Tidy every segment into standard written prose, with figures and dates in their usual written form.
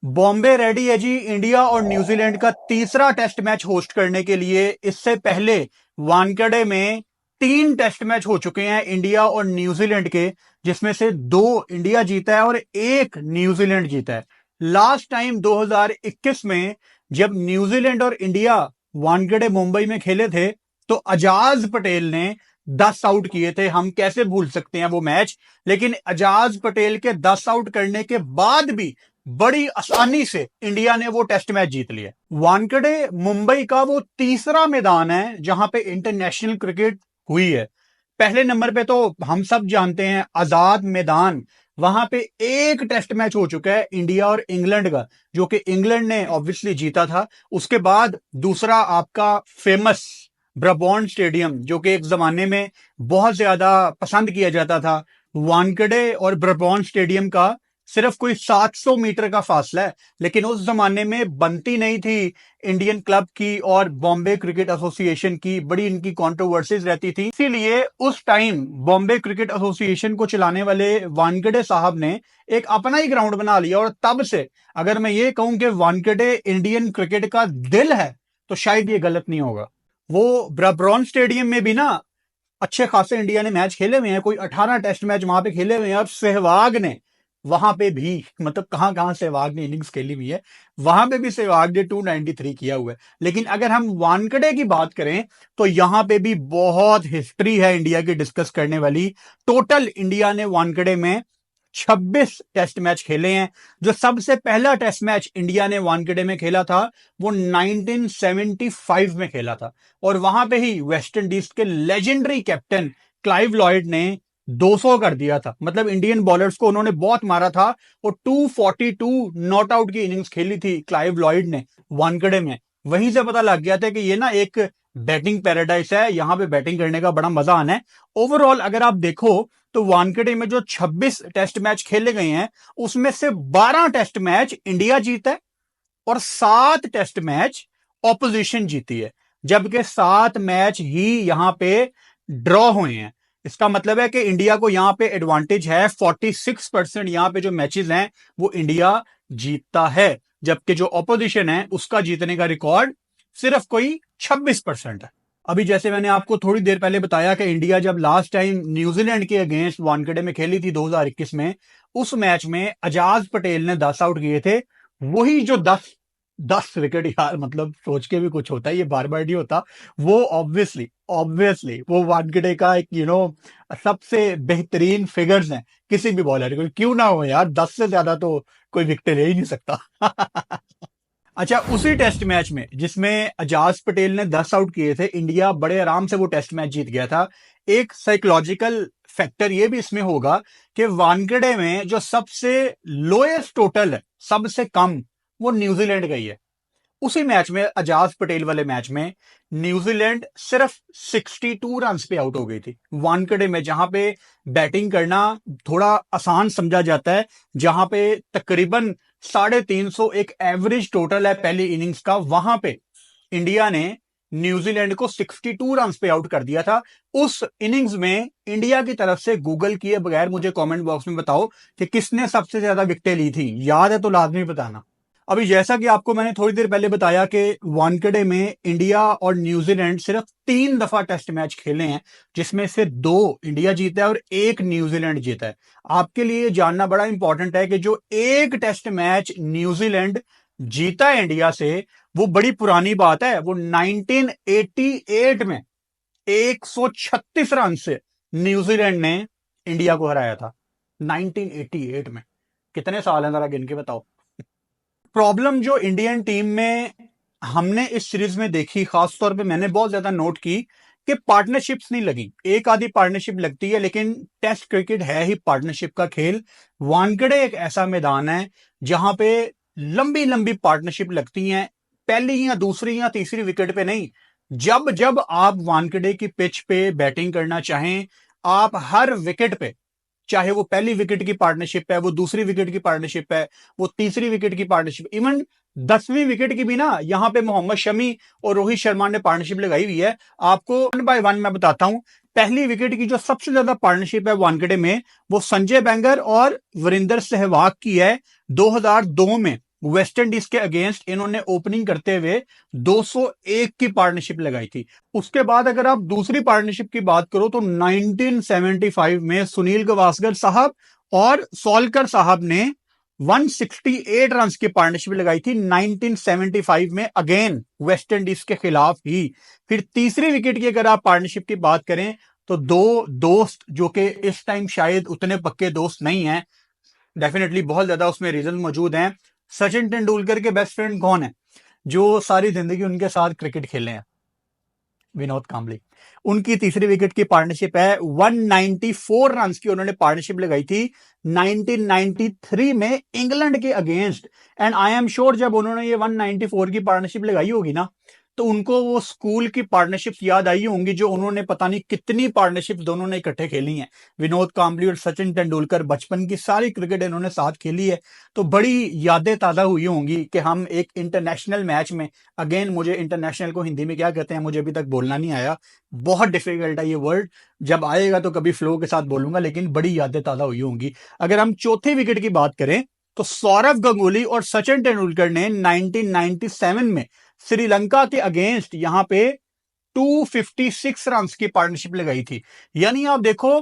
Bombay ready है जी India और New Zealand का तीसरा टेस्ट मैच होस्ट करने के लिए। इससे पहले वानखेड़े में 3 टेस्ट मैच हो चुके हैं इंडिया और न्यूजीलैंड के, जिसमें से 2 इंडिया जीता है और 1 न्यूजीलैंड जीता है। लास्ट टाइम 2021 में जब न्यूजीलैंड और इंडिया वानखेड़े मुंबई में खेले थे तो अजाज पटेल ने 10 आउट किए थे। हम कैसे भूल सकते हैं वो मैच। लेकिन अजाज पटेल के 10 आउट करने के बाद भी बड़ी आसानी से इंडिया ने वो टेस्ट मैच जीत लिया। वानखेड़े मुंबई का वो तीसरा मैदान है जहां पे इंटरनेशनल क्रिकेट हुई है। पहले नंबर पे तो हम सब जानते हैं आजाद मैदान, वहां पे 1 टेस्ट मैच हो चुका है इंडिया और इंग्लैंड का, जो कि इंग्लैंड ने ऑब्वियसली जीता था। उसके बाद दूसरा आपका फेमस ब्राबॉन्ड स्टेडियम, जो कि एक जमाने में बहुत ज्यादा पसंद किया जाता था। वानखेड़े और ब्राबॉन्ड स्टेडियम का सिर्फ कोई 700 मीटर का फासला है, लेकिन उस जमाने में बनती नहीं थी इंडियन क्लब की और बॉम्बे क्रिकेट एसोसिएशन की, बड़ी इनकी कंट्रोवर्सीज रहती थी। इसीलिए उस टाइम बॉम्बे क्रिकेट एसोसिएशन को चलाने वाले वानखेड़े साहब ने एक अपना ही ग्राउंड बना लिया, और तब से अगर मैं ये कहूं कि वानखेड़े इंडियन क्रिकेट का दिल है तो शायद ये गलत नहीं होगा। वो ब्राबॉन्ड स्टेडियम में भी ना अच्छे खासे इंडिया ने मैच खेले हुए हैं, कोई 18 टेस्ट मैच वहां पे खेले हुए हैं। और सहवाग ने वहां पे भी, मतलब कहां कहां सहवाग ने इनिंग्स खेली हुई है, वहां पे भी सहवाग ने 293 किया हुआ है। लेकिन अगर हम वानखेड़े की बात करें तो यहां पे भी बहुत हिस्ट्री है इंडिया की डिस्कस करने वाली। टोटल इंडिया ने वानखेड़े में 26 टेस्ट मैच खेले हैं। जो सबसे पहला टेस्ट मैच इंडिया ने वानखेड़े में खेला था वो 1975 में खेला था, और वहां पे ही वेस्ट इंडीज के लेजेंडरी कैप्टन क्लाइव लॉयड ने 200 कर दिया था। मतलब इंडियन बॉलर्स को उन्होंने बहुत मारा था, और 242 नॉट आउट की इनिंग्स खेली थी क्लाइव लॉयड ने वानखेड़े में। वहीं से पता लग गया था कि ये ना एक बैटिंग पैराडाइस है, यहां पे बैटिंग करने का बड़ा मजा आना है। ओवरऑल अगर आप देखो तो वानखेड़े में जो 26 टेस्ट मैच खेले गए हैं उसमें से 12 टेस्ट मैच इंडिया जीता है और 7 टेस्ट मैच ऑपोजिशन जीती है, जबकि 7 मैच ही यहां पे ड्रॉ हुए हैं। इसका मतलब है कि इंडिया को यहां पे एडवांटेज है। 46% यहां पे जो मैचेस हैं वो इंडिया जीतता है, जबकि जो ऑपोजिशन है उसका जीतने का रिकॉर्ड सिर्फ कोई 26% है। अभी जैसे मैंने आपको थोड़ी देर पहले बताया कि इंडिया जब लास्ट टाइम न्यूजीलैंड के अगेंस्ट वानखेड़े में खेली थी 2021 में, उस मैच में अजाज पटेल ने 10 आउट किए थे। वही जो 10 विकेट, यार मतलब सोच के भी कुछ होता है, ये बार बार नहीं होता। वो ऑब्वियसली वो वानखेड़े का एक सबसे बेहतरीन फिगर्स हैं किसी भी बॉलर को, क्यों ना हो यार, 10 से ज्यादा तो कोई विकेट ले ही नहीं सकता। अच्छा, उसी टेस्ट मैच में जिसमें अजाज पटेल ने 10 आउट किए थे, इंडिया बड़े आराम से वो टेस्ट मैच जीत गया था। एक साइकोलॉजिकल फैक्टर ये भी इसमें होगा कि वानखेड़े में जो सबसे लोएस्ट टोटल है, सबसे कम, वो न्यूजीलैंड का ही है। उसी मैच में, अजाज पटेल वाले मैच में, न्यूजीलैंड सिर्फ 62 रन पे आउट हो गई थी। वानखेड़े में जहां पे बैटिंग करना थोड़ा आसान समझा जाता है, जहां पे तकरीबन 350 एक एवरेज टोटल है पहली इनिंग्स का, वहां पे इंडिया ने न्यूजीलैंड को 62 रन पे आउट कर दिया था। उस इनिंग्स में इंडिया की तरफ से गूगल किए बगैर मुझे कमेंट बॉक्स में बताओ कि किसने सबसे ज्यादा विकेटें ली थी। याद है तो लाजमी बताना। अभी जैसा कि आपको मैंने थोड़ी देर पहले बताया कि वानखेड़े में इंडिया और न्यूजीलैंड सिर्फ 3 दफा टेस्ट मैच खेले हैं, जिसमें से 2 इंडिया जीता है और 1 न्यूजीलैंड जीता है। आपके लिए जानना बड़ा इंपॉर्टेंट है कि जो 1 टेस्ट मैच न्यूजीलैंड जीता है इंडिया से, वो बड़ी पुरानी बात है। वो 1988 में 136 रन से न्यूजीलैंड ने इंडिया को हराया था। 1988 में। कितने साल हैं जरा गिन के बताओ। प्रॉब्लम जो इंडियन टीम में हमने इस सीरीज में देखी, खासतौर पे मैंने बहुत ज्यादा नोट की कि पार्टनरशिप्स नहीं लगी। एक आधी पार्टनरशिप लगती है, लेकिन टेस्ट क्रिकेट है ही पार्टनरशिप का खेल। वानखेड़े एक ऐसा मैदान है जहां पे लंबी लंबी पार्टनरशिप लगती हैं, पहली या दूसरी या तीसरी विकेट पे नहीं। जब जब आप वानखेड़े की पिच पे बैटिंग करना चाहें, आप हर विकेट पे, चाहे वो पहली विकेट की पार्टनरशिप है, वो दूसरी विकेट की पार्टनरशिप है, वो तीसरी विकेट की पार्टनरशिप, इवन 10वीं विकेट की भी ना, यहां पे मोहम्मद शमी और रोहित शर्मा ने पार्टनरशिप लगाई हुई है। आपको 1 बाय 1 मैं बताता हूं। पहली विकेट की जो सबसे ज्यादा पार्टनरशिप है वानखेड़े में, वो संजय बैंगर और वीरेंद्र सहवाग की है 2002 में। वेस्ट इंडीज के अगेंस्ट इन्होंने ओपनिंग करते हुए 201 की पार्टनरशिप लगाई थी। उसके बाद अगर आप दूसरी पार्टनरशिप की बात करो तो 1975 में सुनील गावस्कर साहब और सोलकर साहब ने 168 रन की पार्टनरशिप लगाई थी 1975 में, अगेन वेस्ट इंडीज के खिलाफ ही। फिर तीसरी विकेट की अगर आप पार्टनरशिप की बात करें तो दो दोस्त जो कि इस टाइम शायद उतने पक्के दोस्त नहीं हैं, डेफिनेटली बहुत ज्यादा उसमें रीजन मौजूद हैं। सचिन तेंदुलकर के बेस्ट फ्रेंड कौन है जो सारी जिंदगी उनके साथ क्रिकेट खेले हैं? विनोद कांबली। उनकी तीसरी विकेट की पार्टनरशिप है, 194 रन की उन्होंने पार्टनरशिप लगाई थी 1993 में इंग्लैंड के against. And I am sure जब उन्होंने ये 194 की पार्टनरशिप लगाई होगी ना तो उनको वो स्कूल की पार्टनरशिप याद आई होंगी जो उन्होंने पता नहीं कितनी पार्टनरशिप दोनों ने इकट्ठे खेली हैं। विनोद कांबली और सचिन तेंदुलकर बचपन की सारी क्रिकेट इन्होंने साथ खेली है, तो बड़ी यादें ताज़ा हुई होंगी कि हम एक इंटरनेशनल मैच में, अगेन मुझे इंटरनेशनल को हिंदी में क्या कहते हैं मुझे अभी तक बोलना नहीं आया, बहुत डिफिकल्ट है ये वर्ड, जब आएगा तो कभी फ्लो के साथ बोलूंगा, लेकिन बड़ी यादें ताज़ा हुई होंगी। अगर हम चौथी विकेट की बात करें तो सौरव गांगुली और सचिन तेंदुलकर ने 1997 में श्रीलंका के अगेंस्ट यहां पे 256 रन की पार्टनरशिप लगाई थी। यानी आप देखो,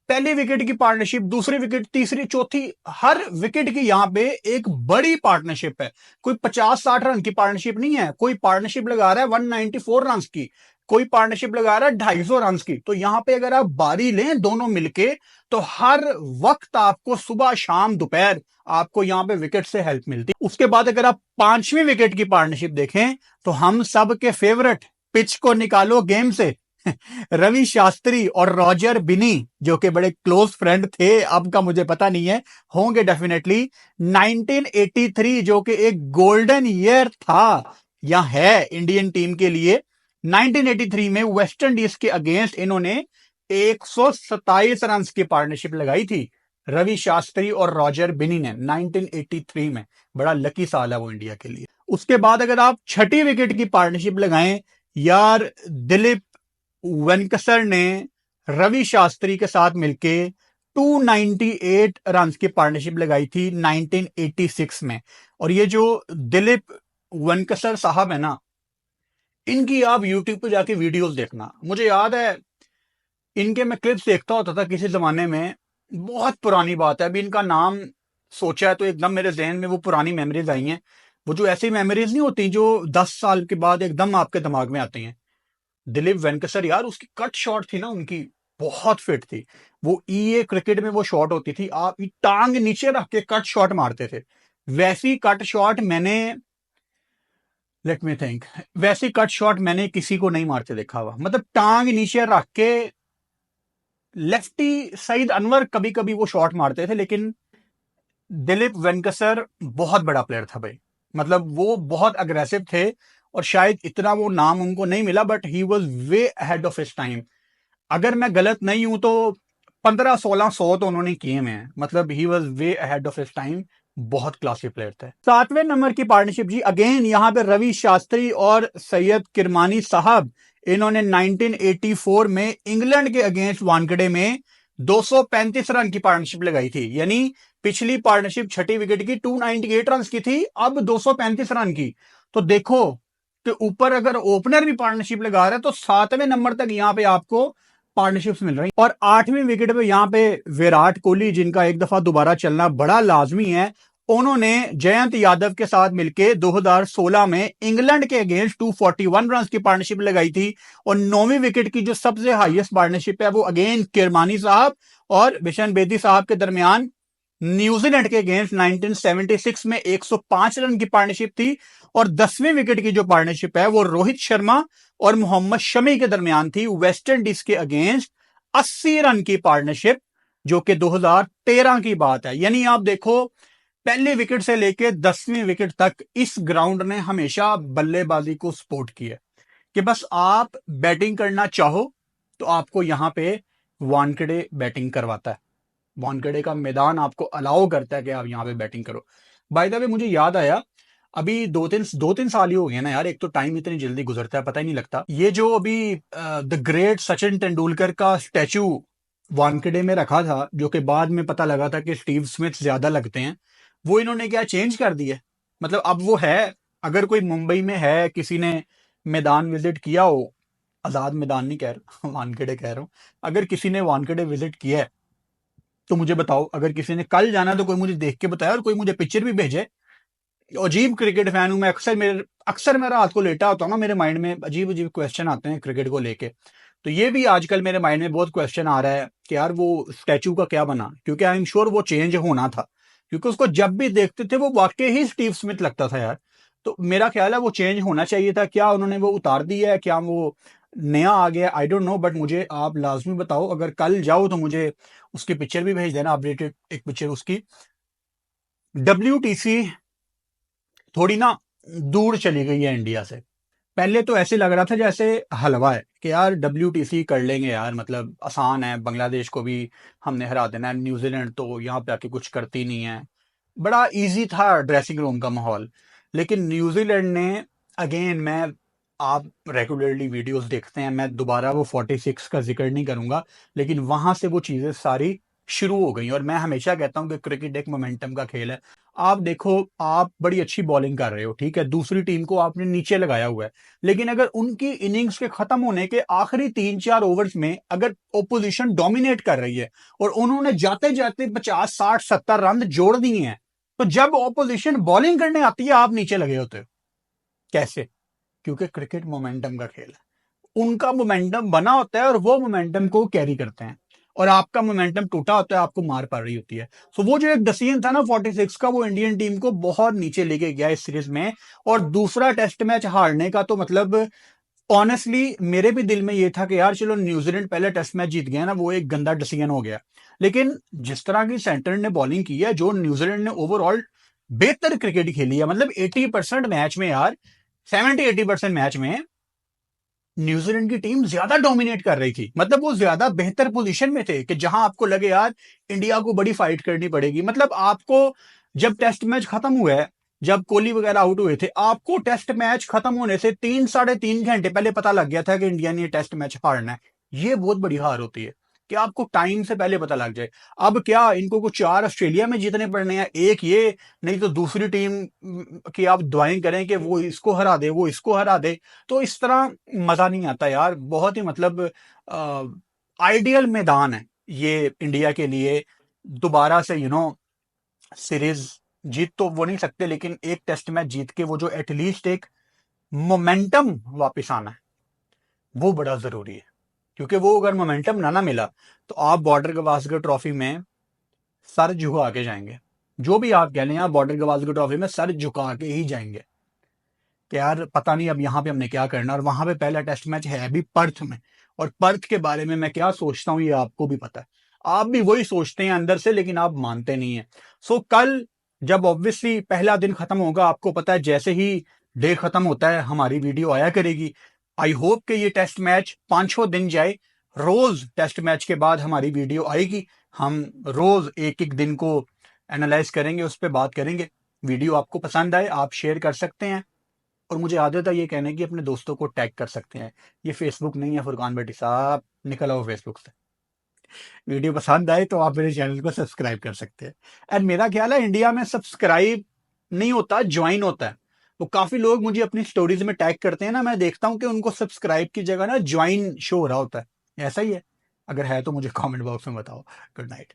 पहली विकेट की पार्टनरशिप, दूसरी विकेट, तीसरी, चौथी, हर विकेट की यहां पे एक बड़ी पार्टनरशिप है। कोई 50-60 रन की पार्टनरशिप नहीं है, कोई पार्टनरशिप लगा रहा है 194 रन की, कोई पार्टनरशिप लगा रहा है 250 रन की। तो यहां पे अगर आप बारी लें दोनों मिलके तो हर वक्त आपको सुबह शाम दोपहर आपको यहां पे विकेट से हेल्प मिलती। उसके बाद अगर आप पांचवी विकेट की पार्टनरशिप देखें तो हम सब के फेवरेट, पिच को निकालो गेम से, रवि शास्त्री और रॉजर बिनी जो कि बड़े क्लोज फ्रेंड थे, अब का मुझे पता नहीं है, होंगे डेफिनेटली। 1983 जो कि एक गोल्डन ईयर था या है इंडियन टीम के लिए, 1983 में वेस्ट इंडीज के अगेंस्ट इन्होंने 127 रन की पार्टनरशिप लगाई थी रवि शास्त्री और रॉजर बिनी ने 1983 में। बड़ा लकी साल है वो इंडिया के लिए। उसके बाद अगर आप छठी विकेट की पार्टनरशिप लगाएं, यार दिलीप वेंकसर ने रवि शास्त्री के साथ मिलके 298 रन की पार्टनरशिप लगाई थी 1986 में। और ये जो दिलीप वेंकसर साहब है ना, इनकी आप यूट्यूब पे जाके वीडियोस देखना। मुझे याद है इनके मैं क्लिप्स देखता होता था किसी जमाने में, बहुत पुरानी बात है, अभी इनका नाम सोचा है तो एकदम मेरे जहन में वो पुरानी मेमोरीज आई हैं। वो जो ऐसी मेमोरीज नहीं होती जो 10 साल के बाद एकदम आपके दिमाग में आती हैं। दिलीप वेंकसर, यार उसकी कट शॉट थी ना उनकी, बहुत फिट थी। वो ईए क्रिकेट में वो शॉट होती थी, आप टांग नीचे रख के कट शॉट मारते थे। वैसी कट शॉट मैंने, लेट मी थिंक, वैसी कट शॉट मैंने किसी को नहीं मारते देखा हुआ। मतलब टांग नीचे रख के, लेफ्टी सईद अनवर कभी कभी वो शॉट मारते थे, लेकिन दिलीप वेंकसर बहुत बड़ा प्लेयर था भाई। मतलब वो बहुत अग्रेसिव थे और शायद इतना वो नाम उनको नहीं मिला, but he was way ahead of his time. अगर मैं गलत नहीं हूं तो 15-16 तो उन्होंने किए में हैं। मतलब he was way ahead of his time, बहुत क्लासी प्लेयर थे। सातवें नंबर की पार्टनरशिप जी, अगेन यहां पे रवि शास्त्री और सैयद किरमानी साहब, इन्होंने 1984 में इंग्लैंड के अगेंस्ट वानखेड़े में 235 रन की पार्टनरशिप लगाई थी। यानी पिछली पार्टनरशिप छठी विकेट की 298 रन की थी, अब 235 रन की। तो देखो कि ऊपर अगर ओपनर भी पार्टनरशिप लगा रहा है तो सातवें नंबर तक यहां पे आपको पार्टनरशिप्स मिल रही। और आठवीं विकेट पे यहां पे विराट कोहली, जिनका एक दफा दोबारा चलना बड़ा लाजमी है, उन्होंने जयंत यादव के साथ मिलकर 2016 में इंग्लैंड के अगेंस्ट 241 रन की पार्टनरशिप लगाई थी। और नौवीं विकेट की जो सबसे हाईएस्ट पार्टनरशिप है वो अगेन किरमानी साहब और बिशन बेदी साहब के दरमियान न्यूजीलैंड के अगेंस्ट 1976 में 105 रन की पार्टनरशिप थी। और 10वीं विकेट की जो पार्टनरशिप है वो रोहित शर्मा और मोहम्मद शमी के दरमियान थी, वेस्ट इंडीज के अगेंस्ट 80 रन की पार्टनरशिप, जो कि 2013 की बात है। यानी आप देखो, पहली विकेट से लेकर 10वीं विकेट तक इस ग्राउंड ने हमेशा बल्लेबाजी को सपोर्ट किया कि बस आप बैटिंग करना चाहो तो आपको यहां पे वानखेड़े बैटिंग करवाता है। वानखेड़े का मैदान आपको अलाउ करता है कि आप यहाँ पे बैटिंग करो। बाय द वे मुझे याद आया, अभी दो तीन साल ही हो गए ना यार, एक तो टाइम इतनी जल्दी गुजरता है पता ही नहीं लगता। ये जो अभी द ग्रेट सचिन तेंदुलकर का स्टैचू वानखेड़े में रखा था, जो कि बाद में पता लगा था कि स्टीव स्मिथ ज्यादा लगते हैं, वो इन्होंने क्या चेंज कर दिया। मतलब अब वो है, अगर कोई मुंबई में है, किसी ने मैदान विजिट किया हो, आजाद मैदान नहीं कह रहा, वानखेड़े कह रहा हूँ, अगर किसी ने वानखेड़े विजिट किया है तो मुझे बताओ, अगर किसी ने कल जाना तो कोई मुझे देख के बताया और कोई मुझे पिक्चर भी भेजे। अजीब क्रिकेट फैन हूं मैं, अक्सर मैं रात को लेटा होता हूँ ना, मेरे माइंड में अजीब अजीब क्वेश्चन आते हैं क्रिकेट को लेके। तो ये भी आजकल मेरे माइंड में बहुत क्वेश्चन आ रहा है कि यार वो स्टैचू का क्या बना, क्योंकि आई एम श्योर वो चेंज होना था, क्योंकि उसको जब भी देखते थे वो वाकई ही स्टीव स्मिथ लगता था यार। तो मेरा ख्याल है वो चेंज होना चाहिए था, क्या उन्होंने वो उतार दिया है, क्या वो नया आ गया, आई डोंट नो, बट मुझे आप लाजमी बताओ, अगर कल जाओ तो मुझे उसकी पिक्चर भी भेज देना, अपडेटेड एक पिक्चर उसकी। WTC थोड़ी ना दूर चली गई है इंडिया से। पहले तो ऐसे लग रहा था जैसे हलवा है कि यार WTC कर लेंगे यार, मतलब आसान है, बांग्लादेश को भी हमने हरा देना है, न्यूजीलैंड तो यहाँ पे आके कुछ करती नहीं है, बड़ा इजी था ड्रेसिंग रूम का माहौल। लेकिन न्यूजीलैंड ने, अगेन मैं, आप रेगुलरली वीडियोस देखते हैं, मैं दोबारा वो 46 का जिक्र नहीं करूंगा, लेकिन वहां से वो चीजें सारी शुरू हो गई। और मैं हमेशा कहता हूं कि क्रिकेट एक मोमेंटम का खेल है। आप देखो, आप बड़ी अच्छी बॉलिंग कर रहे हो, ठीक है, दूसरी टीम को आपने नीचे लगाया हुआ है, लेकिन अगर उनकी इनिंग्स के खत्म होने के आखिरी 3-4 ओवर्स में अगर ओपोजिशन डोमिनेट कर रही है और उन्होंने जाते जाते 50-60-70 रन जोड़ दिए हैं, तो जब ऑपोजिशन बॉलिंग करने आती है आप नीचे लगे होते हो। कैसे? क्योंकि क्रिकेट मोमेंटम का खेल है, उनका मोमेंटम बना होता है और वो मोमेंटम को कैरी करते हैं, और आपका मोमेंटम टूटा होता है, आपको मार पड़ रही होती है। सो वो जो एक डिसीजन था ना 46 का, वो इंडियन टीम को बहुत नीचे लेके गया इस सीरीज में। और दूसरा टेस्ट मैच हारने का तो मतलब, ऑनेस्टली मेरे भी दिल में ये था कि यार चलो न्यूजीलैंड पहले टेस्ट मैच जीत गया ना, वो एक गंदा डिसीजन हो गया। लेकिन जिस तरह की सेंटर ने बॉलिंग की है, जो न्यूजीलैंड ने ओवरऑल बेहतर क्रिकेट खेली है, मतलब 80% मैच में यार, 70-80% मैच में न्यूजीलैंड की टीम ज्यादा डोमिनेट कर रही थी, मतलब वो ज्यादा बेहतर पोजीशन में थे कि जहां आपको लगे यार इंडिया को बड़ी फाइट करनी पड़ेगी। मतलब आपको जब टेस्ट मैच खत्म हुआ है, जब कोहली वगैरह आउट हुए थे, आपको टेस्ट मैच खत्म होने से 3-3.5 घंटे पहले पता लग गया था कि इंडिया ने टेस्ट मैच हारना है। ये बहुत बड़ी हार होती है कि आपको टाइम से पहले पता लग जाए। अब क्या इनको कुछ 4 ऑस्ट्रेलिया में जीतने पड़ने हैं, एक ये, नहीं तो दूसरी टीम की आप दुआएं करें कि वो इसको हरा दे, वो इसको हरा दे। तो इस तरह मजा नहीं आता यार, बहुत ही मतलब आइडियल मैदान है ये इंडिया के लिए, दोबारा से सीरीज जीत तो वो नहीं सकते, लेकिन एक टेस्ट मैच जीत के वो जो एटलीस्ट एक मोमेंटम वापस आना है, वो बड़ा जरूरी है। क्योंकि वो अगर मोमेंटम ना मिला तो आप बॉर्डर गवास्कर ट्रॉफी में सर झुका के जाएंगे। जो भी आप कह लें, आप बॉर्डर गवास्कर ट्रॉफी में सर झुका के ही जाएंगे कि यार पता नहीं अब यहाँ पे हमने क्या करना। और वहां पे पहला टेस्ट मैच है अभी पर्थ में, और पर्थ के बारे में मैं क्या सोचता हूँ ये आपको भी पता है, आप भी वही सोचते हैं अंदर से, लेकिन आप मानते नहीं है। सो कल जब ऑब्वियसली पहला दिन खत्म होगा, आपको पता है जैसे ही डे खत्म होता है हमारी वीडियो आया करेगी। आई होप कि ये टेस्ट मैच 5-6 दिन जाए, रोज टेस्ट मैच के बाद हमारी वीडियो आएगी, हम रोज एक एक दिन को एनालाइज करेंगे, उस पर बात करेंगे। वीडियो आपको पसंद आए आप शेयर कर सकते हैं, और मुझे आदत है ये कहने की, अपने दोस्तों को टैग कर सकते हैं। ये फेसबुक नहीं है फुरकान भट्टी साहब, निकल आओ फेसबुक से। वीडियो पसंद आए तो आप मेरे चैनल को सब्सक्राइब कर सकते हैं। एंड मेरा ख्याल है इंडिया में सब्सक्राइब नहीं होता, ज्वाइन होता है। तो काफी लोग मुझे अपनी स्टोरीज में टैग करते हैं ना, मैं देखता हूं कि उनको सब्सक्राइब की जगह ना ज्वाइन शो हो रहा होता है। ऐसा ही है? अगर है तो मुझे कमेंट बॉक्स में बताओ। Good night.